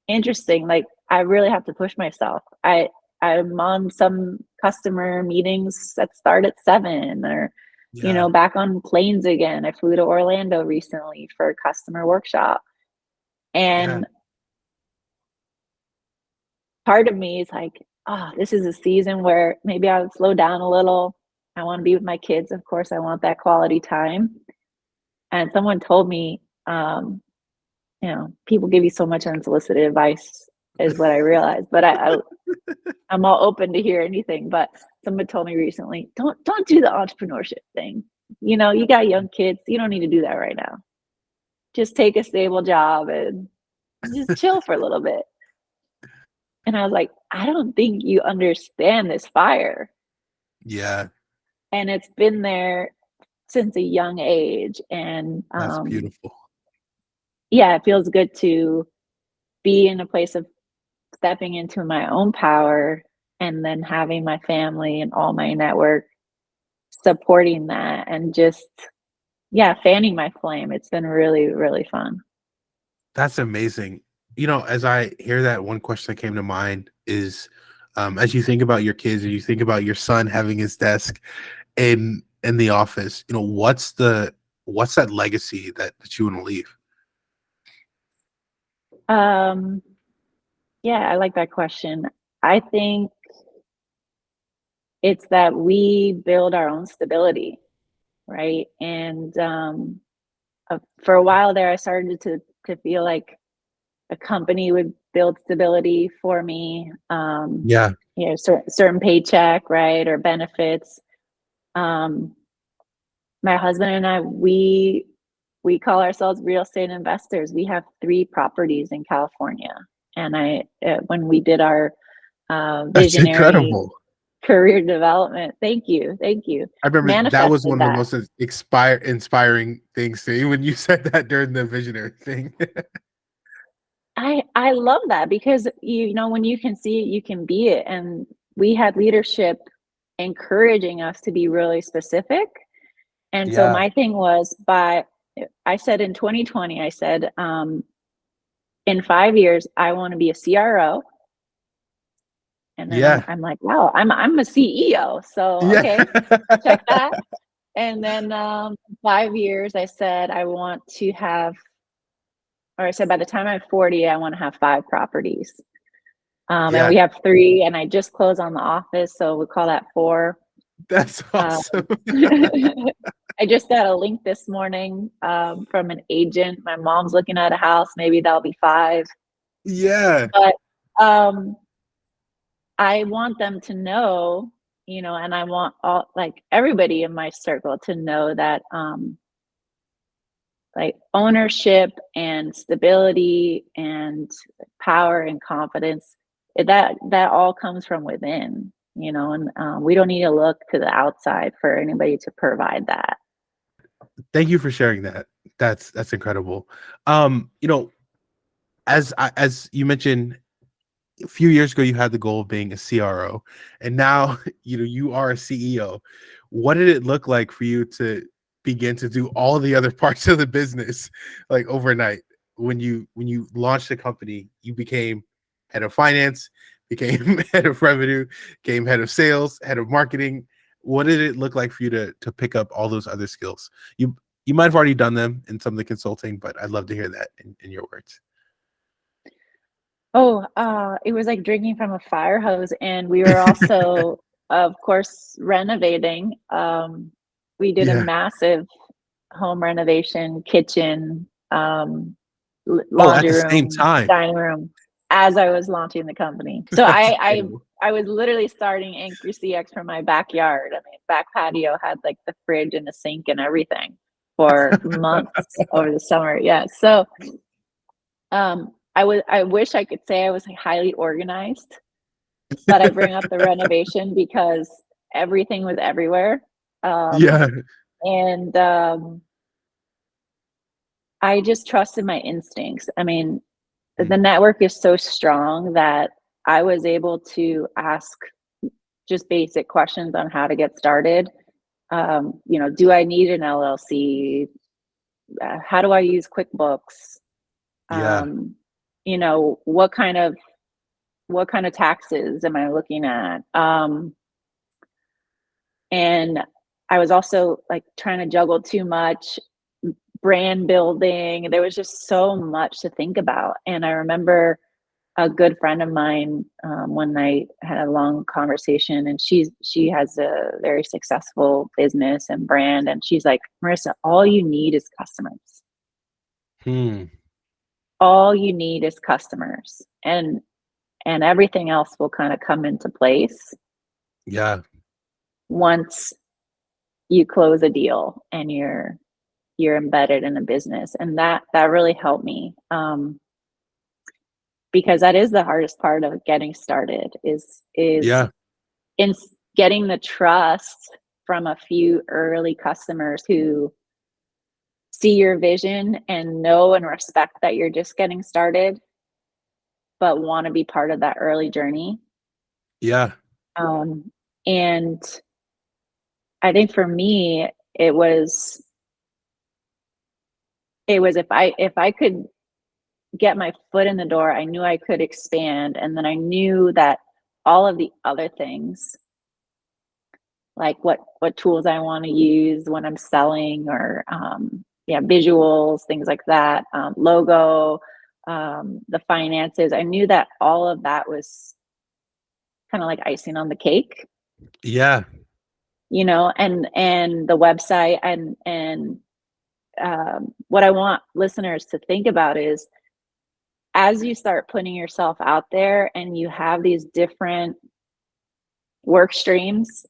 interesting. Like, I really have to push myself. I'm on some customer meetings that start at 7, or you know, back on planes again. I flew to Orlando recently for a customer workshop, and part of me is like, oh, this is a season where maybe I would slow down a little. I want to be with my kids. Of course, I want that quality time. And someone told me, you know, people give you so much unsolicited advice, is what I realized. But I'm all open to hear anything. But someone told me recently, don't do the entrepreneurship thing. You know, you got young kids. You don't need to do that right now. Just take a stable job and just chill for a little bit. And I was like, I don't think you understand this fire. Yeah. And it's been there since a young age. And that's beautiful. Yeah, it feels good to be in a place of stepping into my own power, and then having my family and all my network supporting that, and just, fanning my flame. It's been really, really fun. That's amazing. You know, as I hear that, one question that came to mind is, as you think about your kids, and you think about your son having his desk in the office, you know, what's that legacy that you want to leave? Yeah, I like that question. I think it's that we build our own stability, right? And for a while there, I started to feel like a company would build stability for me. You know, certain paycheck, right, or benefits. My husband and I, we call ourselves real estate investors. We have 3 properties in California, and when we did our visionary career development, thank you. I remember that was one of the most inspiring things to me when you said that during the visionary thing. I love that, because you know, when you can see it, you can be it. And we had leadership encouraging us to be really specific. And so my thing was, I said in 2020, I said, in 5 years, I want to be a CRO. And then I'm like, wow, I'm a CEO. So okay, check that. And then 5 years, I said I want to have, or I said by the time I'm 40, I want to have 5 properties. And we have 3, and I just closed on the office, so we call that 4. That's awesome. I just got a link this morning from an agent. My mom's looking at a house. Maybe that'll be 5. But I want them to know, you know, and I want everybody in my circle to know that like ownership and stability and power and confidence, that all comes from within, you know, and we don't need to look to the outside for anybody to provide that. Thank you for sharing that. That's incredible. You know, as you mentioned, a few years ago, you had the goal of being a CRO, and now, you know, you are a CEO. What did it look like for you to begin to do all the other parts of the business like overnight? when you launched the company, you became head of finance, became head of revenue, became head of sales, head of marketing. What did it look like for you to pick up all those other skills? You might have already done them in some of the consulting, but I'd love to hear that in your words. Oh, it was like drinking from a fire hose, and we were also, of course, renovating. We did a massive home renovation, kitchen, At laundry the same room, time. dining room, as I was launching the company. So I was literally starting Anchor CX from my backyard. I mean, back patio had like the fridge and the sink and everything for months over the summer. Yeah. So I wish I could say I was like highly organized, but I bring up the renovation because everything was everywhere. And I just trusted my instincts. I mean, the network is so strong that I was able to ask just basic questions on how to get started. Do I need an LLC? How do I use QuickBooks? What kind of taxes am I looking at? And I was also like trying to juggle too much brand building. There was just so much to think about. And I remember a good friend of mine, one night had a long conversation, and she has a very successful business and brand. And she's like, Marissa, all you need is customers. All you need is customers, and everything else will kind of come into place. Once you close a deal and you're embedded in a business. And that really helped me. Because that is the hardest part of getting started is in getting the trust from a few early customers who see your vision and know and respect that you're just getting started, but want to be part of that early journey. And I think for me, it was if I could get my foot in the door, I knew I could expand. And then I knew that all of the other things, like what tools I want to use when I'm selling, or visuals, things like that, logo, the finances, I knew that all of that was kind of like icing on the cake. And the website, and what I want listeners to think about is, as you start putting yourself out there and you have these different work streams,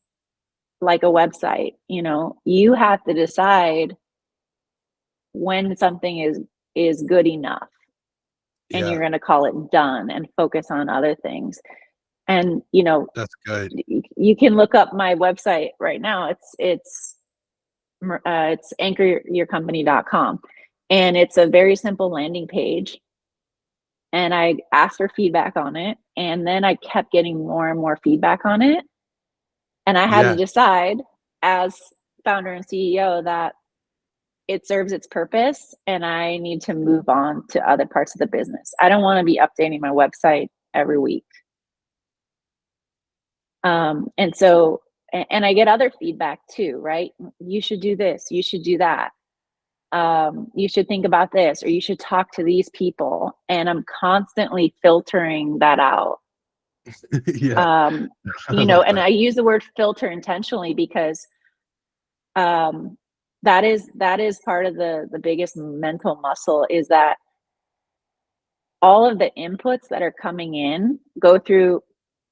like a website, you have to decide when something is good enough, and you're going to call it done and focus on other things. And that's good. You can look up my website right now. It's anchoryourcompany.com, and it's a very simple landing page. And I asked for feedback on it, and then I kept getting more and more feedback on it. And I had to decide, as founder and CEO, that it serves its purpose and I need to move on to other parts of the business. I don't want to be updating my website every week. And I get other feedback too, right? You should do this, you should do that. You should think about this, or you should talk to these people. And I'm constantly filtering that out. And I use the word filter intentionally because that is part of the biggest mental muscle, is that all of the inputs that are coming in go through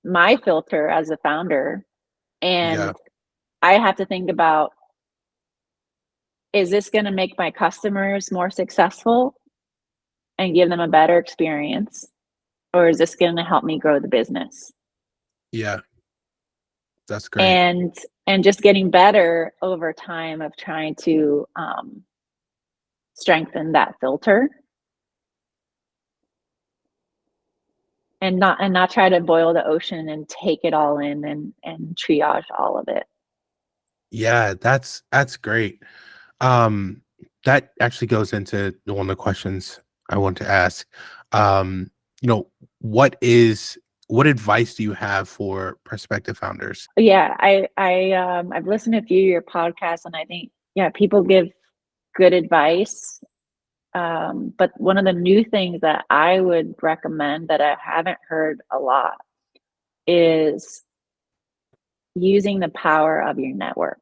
my filter as a founder. And I have to think about, is this going to make my customers more successful and give them a better experience? Or is this going to help me grow the business? That's great. And just getting better over time of trying to strengthen that filter, and not try to boil the ocean and take it all in and triage all of it. That's great. That actually goes into one of the questions I want to ask. You know, what advice do you have for prospective founders? Yeah, I've listened to a few of your podcasts, and I think, yeah, people give good advice. But one of the new things that I would recommend that I haven't heard a lot is using the power of your network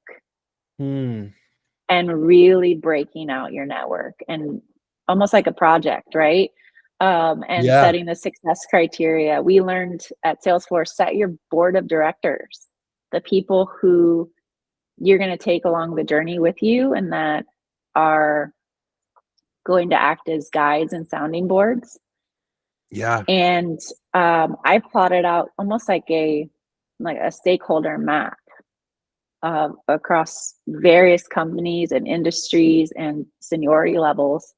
Hmm. and really breaking out your network, and almost like a project, right? And Yeah. setting the success criteria. We learned at Salesforce, set your board of directors, the people who you're going to take along the journey with you and that are going to act as guides and sounding boards. Yeah. And I plotted out almost like a stakeholder map across various companies and industries and seniority levels.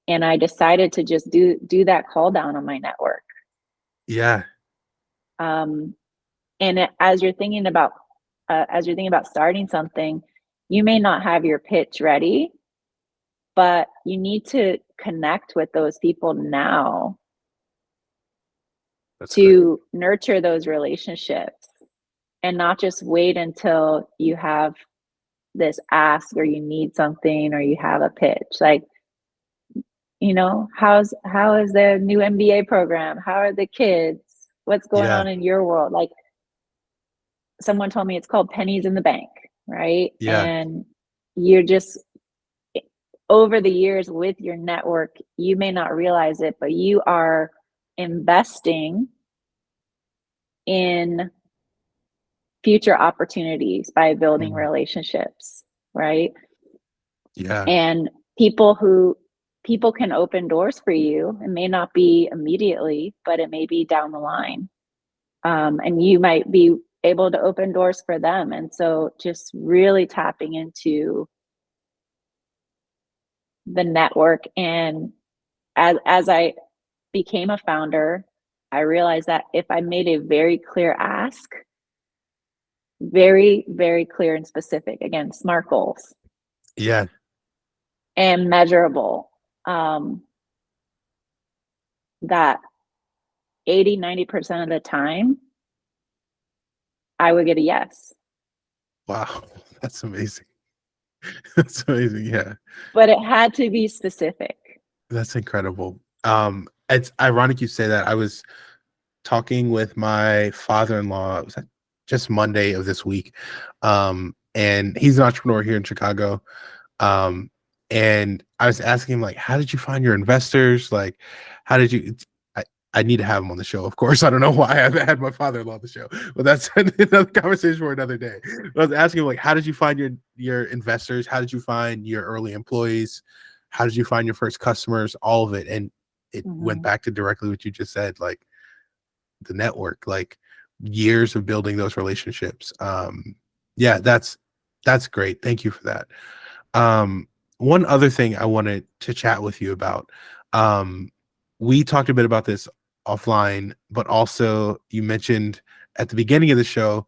And I decided to just do that call down on my network. Yeah. Um, and as you're thinking about starting something, you may not have your pitch ready, but you need to connect with those people now That's great. to nurture those relationships, and not just wait until you have this ask or you need something or you have a pitch. Like, how is the new MBA program? How are the kids? What's going Yeah. on in your world? Like, someone told me it's called pennies in the bank, right? Yeah. And you're just, over the years with your network, you may not realize it, but you are investing in future opportunities by building Mm. relationships, right? Yeah. And people can open doors for you. It may not be immediately, but it may be down the line. And you might be able to open doors for them. And so just really tapping into the network. And as I became a founder, I realized that if I made a very clear ask, very, very clear and specific, again, SMART goals, Yeah. and measurable, um, that 80-90% of the time, I would get a yes. Wow. That's amazing. That's amazing. Yeah. But it had to be specific. That's incredible. It's ironic you say that. I was talking with my father-in-law. It was like just Monday of this week. And he's an entrepreneur here in Chicago. Um, and I was asking him, like, how did you find your investors? Like, how did you? I, I need to have him on the show, of course. I don't know why I haven't had my father-in-law on the show, but that's another conversation for another day. But I was asking him, like, how did you find your investors? How did you find your early employees? How did you find your first customers? All of it, and it went Mhm. back to directly what you just said, like the network, like years of building those relationships. Yeah, that's great. Thank you for that. One other thing I wanted to chat with you about. Um, we talked a bit about this offline, but also you mentioned at the beginning of the show,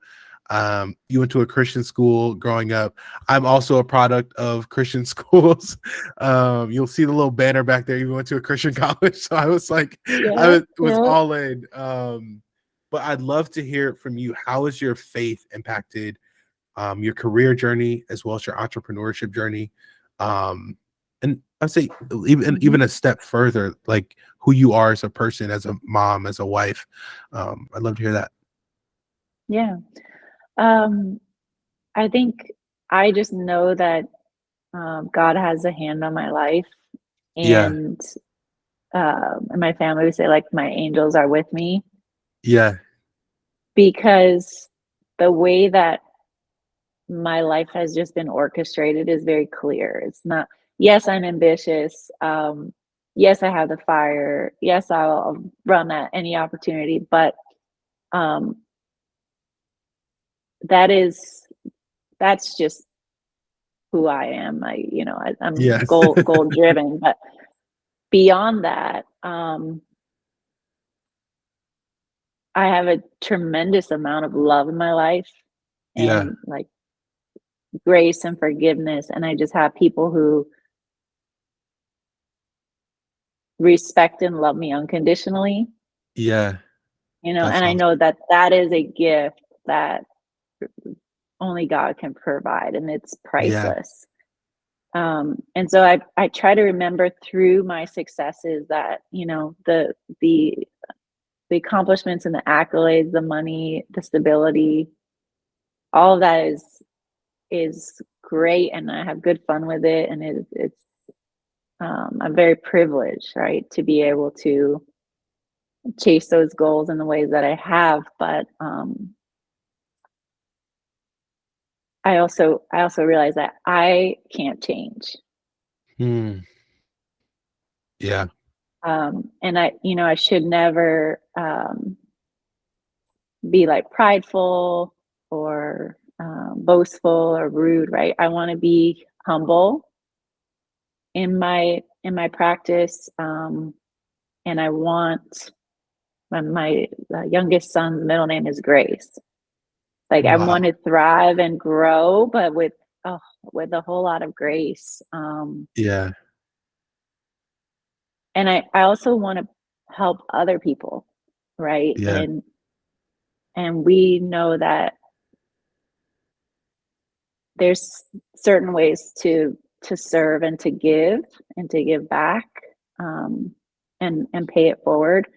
you went to a Christian school growing up. I'm also a product of Christian schools. You'll see the little banner back there. You went to a Christian college, so I was like, Yeah, was yeah. all in. But I'd love to hear from you. How has your faith impacted your career journey as well as your entrepreneurship journey? And I'd say Mhm. even a step further, like who you are as a person, as a mom, as a wife. I'd love to hear that. Yeah. Um, I think I just know that God has a hand on my life, Yeah, and my family would say, like, my angels are with me, yeah, because the way that my life has just been orchestrated is very clear. It's not, yes, I'm ambitious. Yes, I have the fire. Yes, I'll run at any opportunity, but um, that is that's just who I am. I'm yeah, goal driven, but beyond that, I have a tremendous amount of love in my life, yeah, and like grace and forgiveness, and I just have people who respect and love me unconditionally. Yeah. You know, That's and I awesome. know that that is a gift that only God can provide, and it's Yeah. priceless. And so I try to remember through my successes that, you know, the accomplishments and the accolades, the money, the stability, all of that is great, and I have good fun with it, and it's I'm very privileged, right, to be able to chase those goals in the ways that I have. But I also realize that I can't change. Hmm. Yeah. And I should never be like prideful or boastful or rude, right? I want to be humble in my practice, and I want my youngest son's middle name is Grace. Like I Wow. want to thrive and grow, but with a whole lot of grace. Yeah. And I also want to help other people, right? Yeah. And we know that there's certain ways to serve and to give back, um, and pay it forward.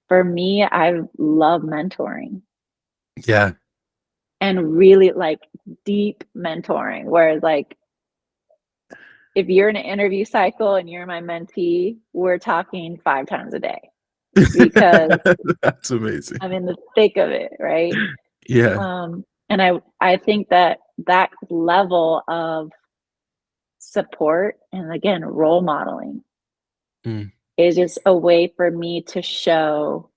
For me, I love mentoring Yeah. and really like deep mentoring, where like if you're in an interview cycle and you're my mentee, we're talking 5 times a day because That's amazing. I'm in the thick of it, right? Yeah. And I think that that level of support and again role modeling Mm. is just a way for me to show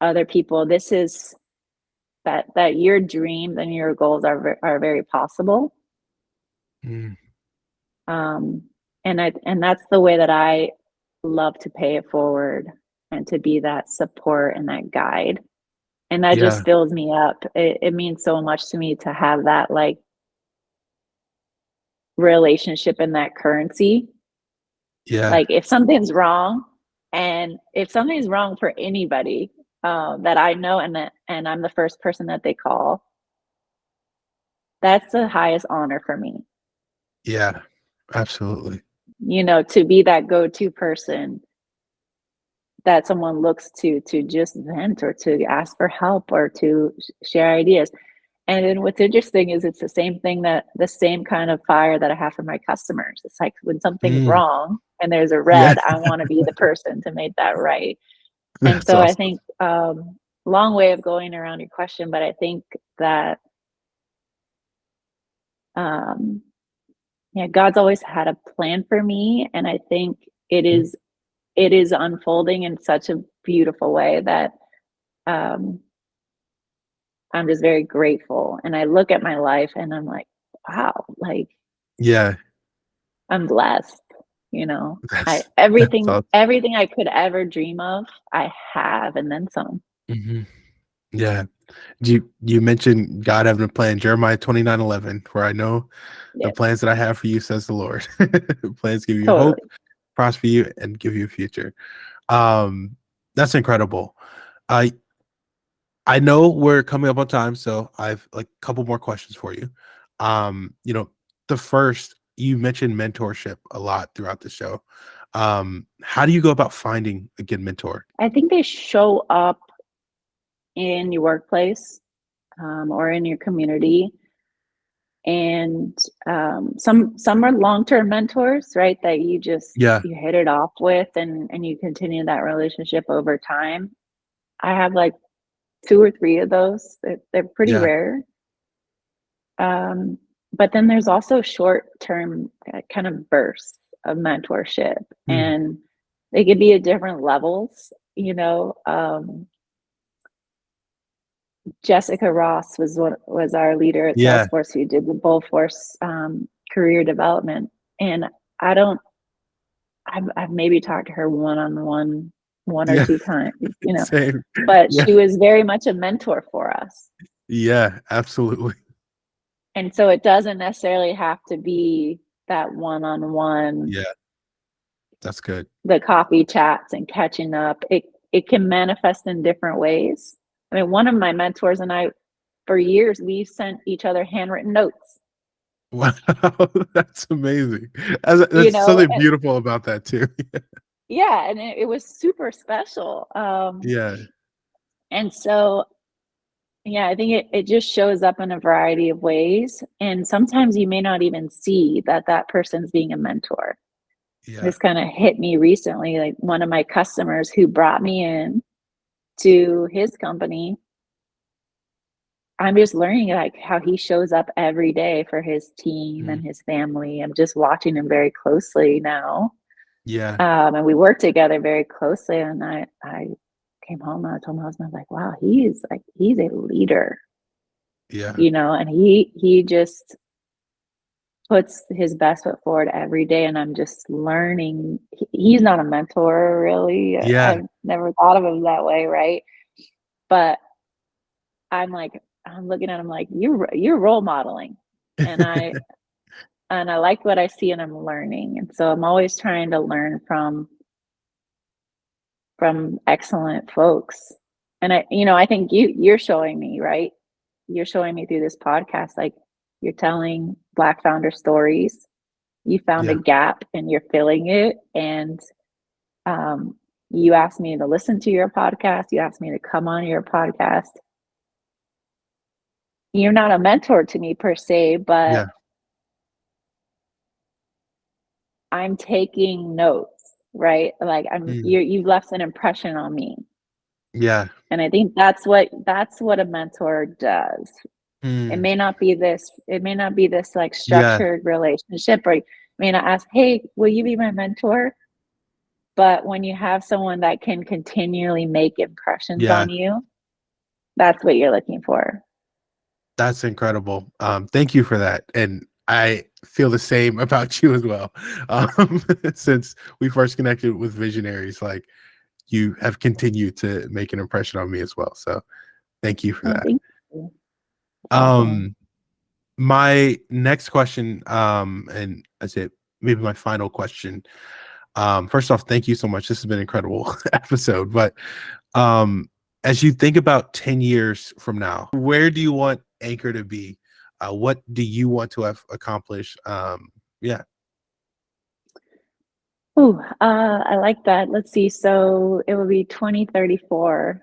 other people this is that your dreams and your goals are very possible. Mm. um and that's the way that I love to pay it forward and to be that support and that guide, and that Yeah. just fills me up. It means so much to me to have that like relationship and that currency. Yeah. Like if something's wrong, and if something's wrong for anybody that I know, and I'm the first person that they call, that's the highest honor for me. Yeah. Absolutely. You know, to be that go-to person that someone looks to just vent or to ask for help or to share ideas. And then what's interesting is it's the same kind of fire that I have for my customers. It's like when something's Mm. wrong and there's a Yeah. red, I want to be the person to make that right. And That's so I awesome. think long way of going around your question, but I think that um, yeah, God's always had a plan for me, and I think it Mm. is it is unfolding in such a beautiful way that um, I'm just very grateful. And I look at my life and I'm like, wow, like Yeah. I'm blessed. You know, I That's awesome. everything I could ever dream of, I have, and then some. Hmm. Yeah. You mentioned God having a plan, Jeremiah 29:11, where I know the Yeah, plans that I have for you, says the Lord. Plans give you hope, totally. prosper you, and give you a future. Um, that's incredible. I I know we're coming up on time, so I've like a couple more questions for you. You know, the first, you mentioned mentorship a lot throughout the show. How do you go about finding a good mentor? I think they show up in your workplace, or in your community. And some are long-term mentors, right, that Yeah, you hit it off with, and you continue that relationship over time. I have like 2 or 3 of those. They're pretty yeah, rare. um, but then there's also short-term kind of bursts of mentorship, mm, and they could be at different levels. Jessica Ross was our leader at yeah, Salesforce who did the Bull Force career development, and I don't. I've maybe talked to her one on one, 1 or yeah. 2 times, Same. but Yeah, she was very much a mentor for us. yeah, absolutely. And so it doesn't necessarily have to be that one on one Yeah, That's good. The coffee chats and catching up. It can manifest in different ways. I mean, one of my mentors and I, for years, we sent each other handwritten notes. Wow, that's amazing. You That's know, something beautiful about that too. yeah, and it was super special. Yeah. And so, yeah, I think it just shows up in a variety of ways. And sometimes you may not even see that that person's being a mentor. Yeah. This kind of hit me recently. Like one of my customers who brought me in to his company, I'm just learning like how he shows up every day for his team Mm. and his family. I'm just watching him very closely now. Yeah. And we work together very closely. And I came home and I told my husband, I was like, wow, he's a leader, Yeah. you know, and he just puts his best foot forward every day. And I'm just learning. He's not a mentor, really. Yeah. I've never thought of him that way, right? But I'm looking at him like you're role modeling, and I like what I see, and I'm learning, and so I'm always trying to learn from excellent folks. And I think you're showing me, right? You're showing me through this podcast, like you're telling Black founder stories. You found a Yeah. gap and you're filling it. And um, you asked me to listen to your podcast. You asked me to come on your podcast. You're not a mentor to me per se, but Yeah. I'm taking notes, right? Like Mm. you've left an impression on me. Yeah. And I think that's what a mentor does. Mm. It may not be this like Yeah. structured relationship, or you may not ask, hey, will you be my mentor? But when you have someone that can continually make impressions Yeah. on you, that's what you're looking for. That's incredible. Thank you for that. And I feel the same about you as well. Since we first connected with Visionaries, like you have continued to make an impression on me as well. So thank you for Oh, that. thank you. No problem. Um, my next question, and I say maybe my final question. First off, thank you so much. This has been an incredible episode. But um, as you think about 10 years from now, where do you want Anchor to be? What do you want to have accomplished? Yeah. Oh, I like that. Let's see. So it will be 2034.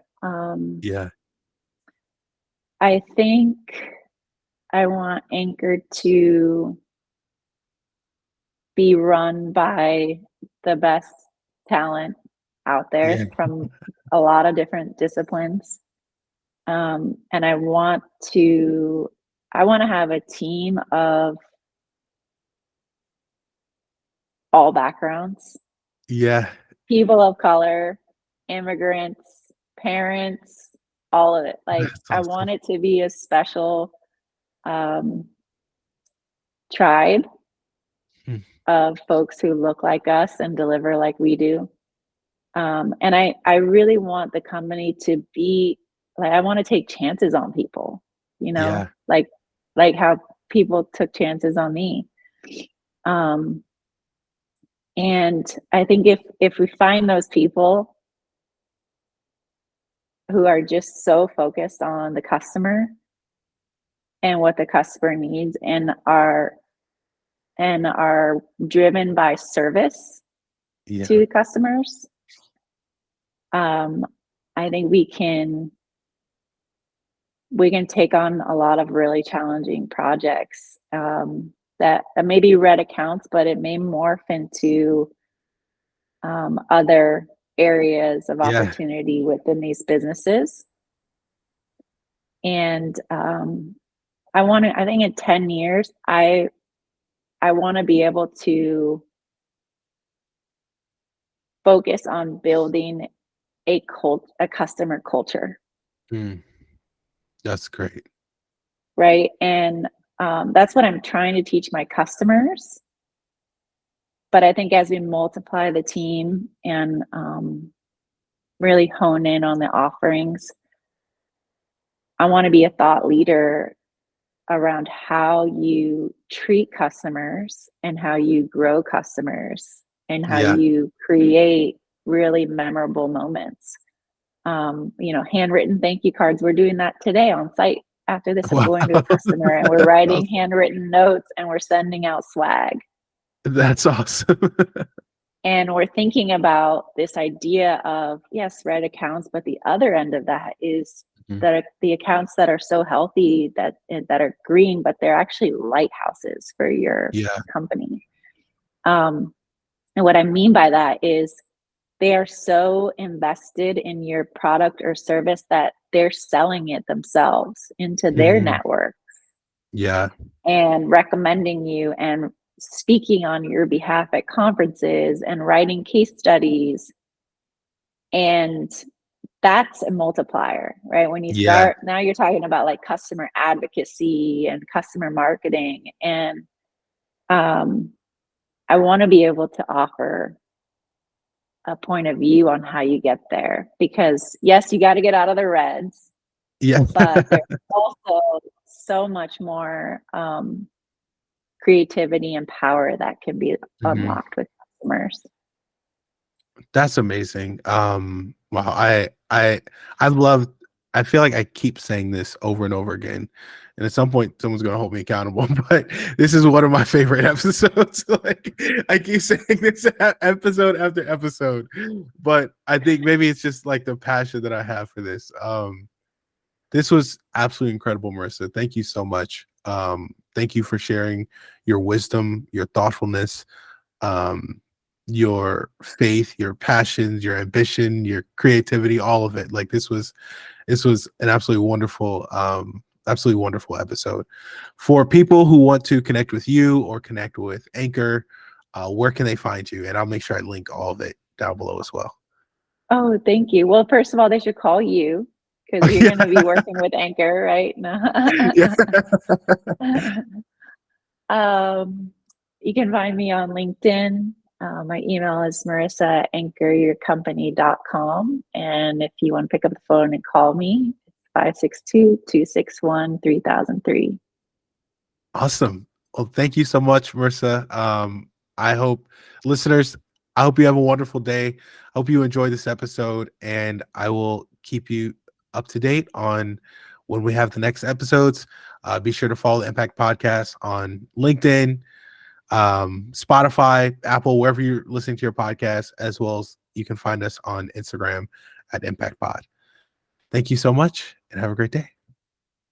Yeah. I think I want Anchor to be run by the best talent out Yeah. there from a lot of different disciplines. And I want to have a team of all backgrounds, Yeah. people of color, immigrants, parents, all of it. Like That's I awesome. want it to be a special um, tribe Hmm. of folks who look like us and deliver like we do. And I really want the company to be like, I want to take chances on people, Yeah. like how people took chances on me. Um, and I think if we find those people who are just so focused on the customer and what the customer needs and are driven by service to Yeah. the customers, um, I think we can take on a lot of really challenging projects, that may be red accounts, but it may morph into other areas of Yeah. opportunity within these businesses. And I think in 10 years, I want to be able to focus on building a customer culture, Mm. That's great. right? And that's what I'm trying to teach my customers. But I think as we multiply the team and really hone in on the offerings, I want to be a thought leader around how you treat customers and how you grow customers and how you create really memorable moments. Handwritten thank you cards. We're doing that today on site. After this, I'm going to a customer and we're writing handwritten notes and we're sending out swag. That's awesome. And we're thinking about this idea of, yes, red accounts, but the other end of that is that the accounts that are so healthy that are green, but they're actually lighthouses for your company. And what I mean by that is they are so invested in your product or service that they're selling it themselves into their network. Yeah. And recommending you and speaking on your behalf at conferences and writing case studies. And that's a multiplier, right? When you start, now you're talking about like customer advocacy and customer marketing. And I want to be able to offer a point of view on how you get there, because yes, you got to get out of the reds. But there's also so much more creativity and power that can be unlocked with customers. That's amazing. Wow. I feel like I keep saying this over and over again, and at some point someone's going to hold me accountable, but this is one of my favorite episodes. Like, I keep saying this episode after episode, but I think maybe it's just like the passion that I have for this. This was absolutely incredible, Marissa. Thank you so much. Thank you for sharing your wisdom, your thoughtfulness, your faith, your passions, your ambition, your creativity, all of it. Like this was an absolutely wonderful episode. For people who want to connect with you or connect with Anchor, where can they find you? And I'll make sure I link all of it down below as well. Oh, thank you. Well, first of all, they should call you, because you're going to be working with Anchor, right? You can find me on LinkedIn. My email is marissa@anchoryourcompany.com. And if you want to pick up the phone and call me, it's 562-261-3003. Awesome. Well, thank you so much, Marissa. I hope listeners, I hope you have a wonderful day. I hope you enjoy this episode, and I will keep you up to date on when we have the next episodes. Be sure to follow the MPAKT Podcast on LinkedIn, Spotify, Apple, wherever you're listening to your podcast, as well as you can find us on Instagram at MPAKT Pod. Thank you so much and have a great day.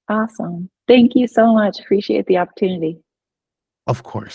Awesome. Thank you so much. Appreciate the opportunity. Of course.